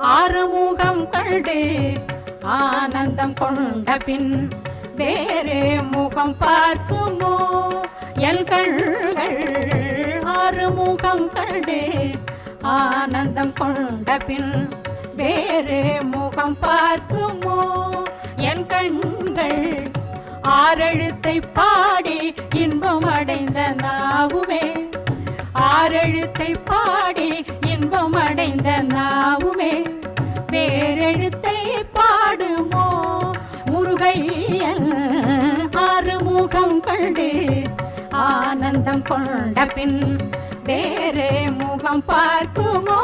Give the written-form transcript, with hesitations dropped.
ஆறுமுகம் கண்டு ஆனந்தம் கொண்ட பின் வேறு முகம் பார்க்குமோ எல் கண்கள்? ஆறுமுகம் கண்டு ஆனந்தம் கொண்ட பின் வேறு முகம் பார்க்குமோ என் கண்கள்? ஆறெழுத்தை பாடி இன்பம் அடைந்த நாவுமே, ஆறெழுத்தை பாடி இன்பம் அடைந்த நாவுமே வேறெழுத்தை பாடுமோ முருகையன்? ஆறுமுகம் கண்டு ஆனந்தம் கொண்ட பின் வேறு முகம் பார்க்குமோ?